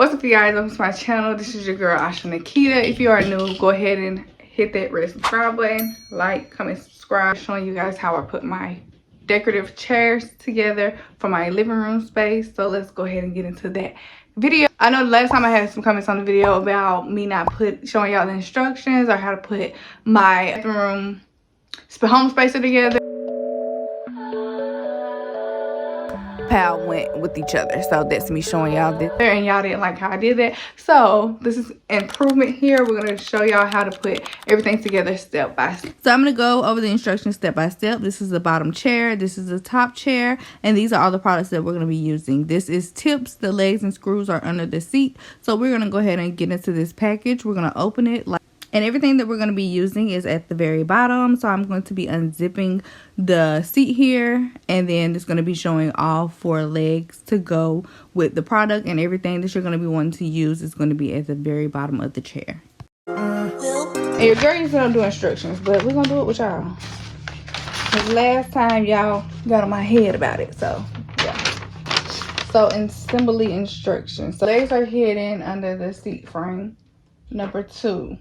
What's up, you guys? Welcome to my channel. This is your girl Asha Nikita. If you are new, go ahead and hit that red subscribe button, like, comment, subscribe. Showing you guys how I put my decorative chairs together for my living room space. So let's go ahead and get into that video. I know the last time I had some comments on the video about me not showing y'all the instructions or how to put my bathroom home spacer together. How went with each other, so that's me showing y'all this there, and y'all didn't like how I did that. So this is improvement here. We're going to show y'all how to put everything together step by step. So I'm going to go over the instructions step by step. This is the bottom chair, this is the top chair, and these are all the products that we're going to be using. This is tips. The legs and screws are under the seat, so we're going to go ahead and get into this package. We're going to open it and everything that we're going to be using is at the very bottom. So I'm going to be unzipping the seat here, and then it's going to be showing all 4 legs to go with the product, and everything that you're going to be wanting to use is going to be at the very bottom of the chair. And your girl used to do instructions, but we're going to do it with y'all. Because last time y'all got on my head about it, so yeah. So assembly instructions. So legs are hidden under the seat frame. Number 2.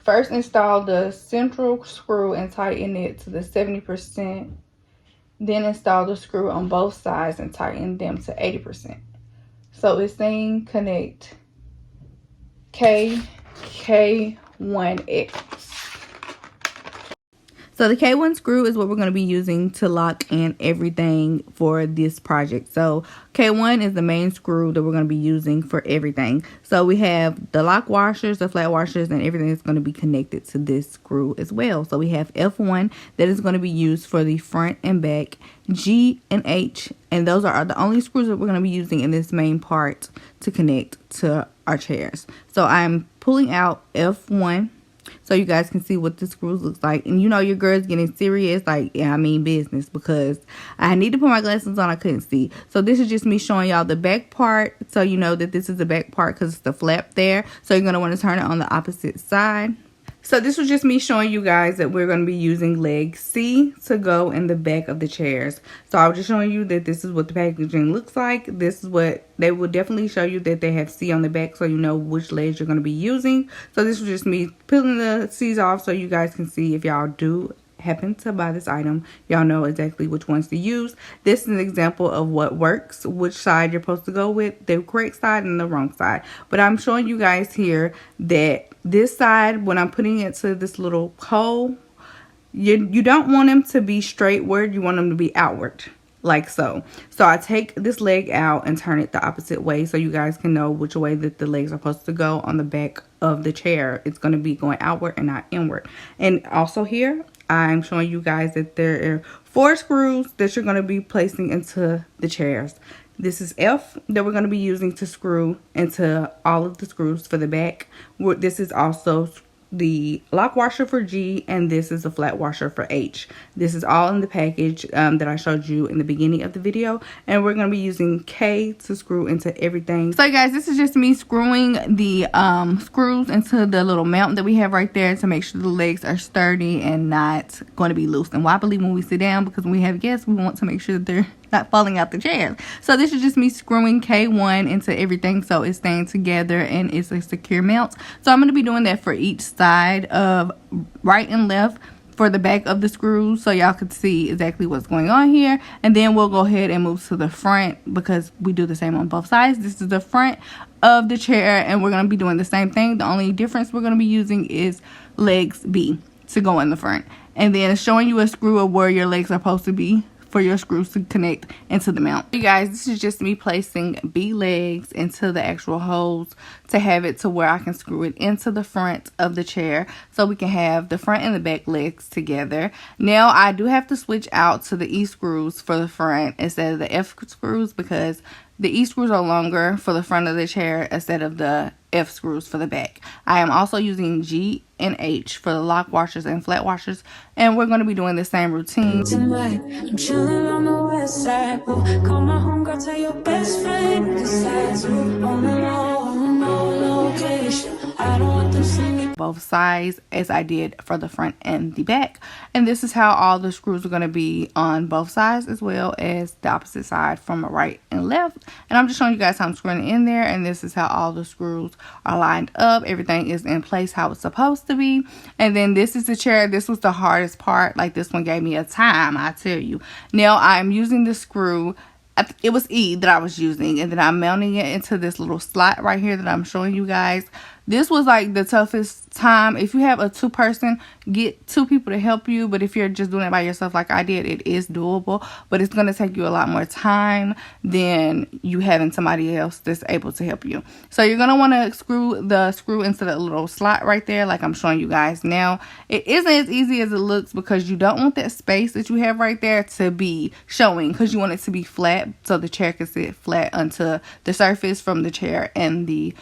First, install the central screw and tighten it to the 70%. Then install the screw on both sides and tighten them to 80%. So it's saying connect K1X. So the K1 screw is what we're going to be using to lock in everything for this project. So K1 is the main screw that we're going to be using for everything. So we have the lock washers, the flat washers, and everything that's going to be connected to this screw as well. So we have F1 that is going to be used for the front and back, G and H, and those are the only screws that we're going to be using in this main part to connect to our chairs. So I'm pulling out F1. So you guys can see what the screws looks like. And you know your girl's getting serious, like, yeah, I mean business, because I need to put my glasses on, I couldn't see. So this is just me showing y'all the back part, so you know that this is the back part because it's the flap there. So you're going to want to turn it on the opposite side. So this was just me showing you guys that we're going to be using leg C to go in the back of the chairs. So I was just showing you that this is what the packaging looks like. This is what they will definitely show you, that they have C on the back, so you know which legs you're going to be using. So this was just me peeling the C's off so you guys can see, if y'all do happen to buy this item, y'all know exactly which ones to use. This is an example of what works, which side you're supposed to go with, the correct side and the wrong side. But I'm showing you guys here that this side, when I'm putting it to this little hole, you don't want them to be straightward, you want them to be outward, like so. So I take this leg out and turn it the opposite way so you guys can know which way that the legs are supposed to go on the back of the chair. It's going to be going outward and not inward. And also here, I'm showing you guys that there are 4 screws that you're going to be placing into the chairs. This is F that we're going to be using to screw into all of the screws for the back. This is also the lock washer for G, and this is a flat washer for H. This is all in the package that I showed you in the beginning of the video, and we're going to be using K to screw into everything. So guys, this is just me screwing the screws into the little mount that we have right there to make sure the legs are sturdy and not going to be loose and wobbly when we sit down, because when we have guests, we want to make sure that they're not falling out the chair. So this is just me screwing K1 into everything so it's staying together and it's a secure mount. So I'm going to be doing that for each side of right and left for the back of the screws, so y'all can see exactly what's going on here. And then we'll go ahead and move to the front, because we do the same on both sides. This is the front of the chair, and we're going to be doing the same thing. The only difference we're going to be using is legs B to go in the front, and then showing you a screw of where your legs are supposed to be for your screws to connect into the mount. You guys, this is just me placing B legs into the actual holes to have it to where I can screw it into the front of the chair, so we can have the front and the back legs together. Now I do have to switch out to the E screws for the front instead of the F screws, because the E screws are longer for the front of the chair instead of the F screws for the back. I am also using G and H for the lock washers and flat washers, and we're going to be doing the same routine. Tonight, I'm chilling on the west side. Call my homegirl, tell your best friend, 'cause that's on the location. I don't want them singing. both sides as I did for the front and the back. And this is how all the screws are going to be on both sides as well as the opposite side from right and left. And I'm just showing you guys how I'm screwing it in there, and this is how all the screws are lined up. Everything is in place how it's supposed to be. And then this is the chair. This was the hardest part. Like, this one gave me a time, I tell you. Now I'm using the screw. It was E that I was using, and then I'm mounting it into this little slot right here that I'm showing you guys. This was like the toughest time. If you have a two-person, get two people to help you. But if you're just doing it by yourself like I did, it is doable. But it's going to take you a lot more time than you having somebody else that's able to help you. So you're going to want to screw the screw into the little slot right there like I'm showing you guys now. It isn't as easy as it looks because you don't want that space that you have right there to be showing, because you want it to be flat so the chair can sit flat onto the surface from the chair and the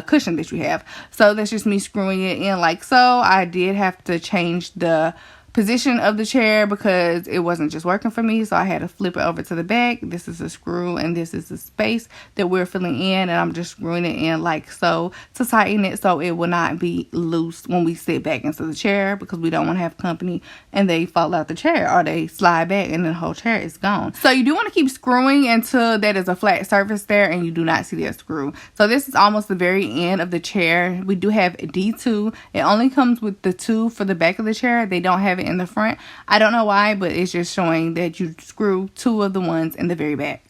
cushion that you have. So that's just me screwing it in like so. I did have to change the position of the chair because it wasn't just working for me, so I had to flip it over to the back. This is a screw and this is the space that we're filling in, and I'm just screwing it in like so to tighten it so it will not be loose when we sit back into the chair, because we don't want to have company and they fall out the chair or they slide back and the whole chair is gone. So you do want to keep screwing until that is a flat surface there and you do not see that screw. So this is almost the very end of the chair. We do have D2. It only comes with the 2 for the back of the chair. They don't have it in the front. I don't know why, but it's just showing that you screw 2 of the ones in the very back.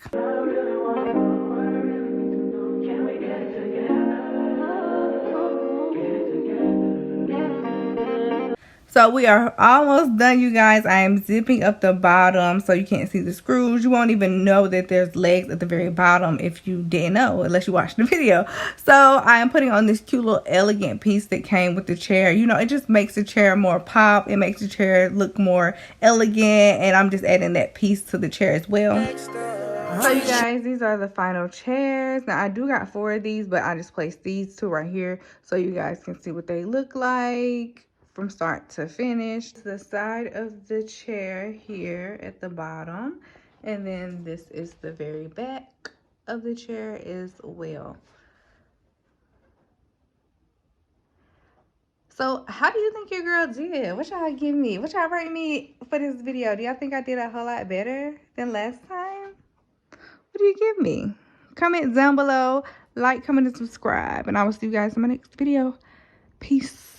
So we are almost done, you guys. I am zipping up the bottom so you can't see the screws. You won't even know that there's legs at the very bottom if you didn't know, unless you watched the video. So I am putting on this cute little elegant piece that came with the chair. You know, it just makes the chair more pop. It makes the chair look more elegant, and I'm just adding that piece to the chair as well. So you guys, these are the final chairs. Now I do got 4 of these, but I just placed these 2 right here so you guys can see what they look like from start to finish. The side of the chair here at the bottom, and then this is the very back of the chair as well. So how do you think your girl did? What y'all give me? What y'all rate me for this video? Do y'all think I did a whole lot better than last time? What do you give me? Comment down below, like, comment, and subscribe, and I will see you guys in my next video. Peace.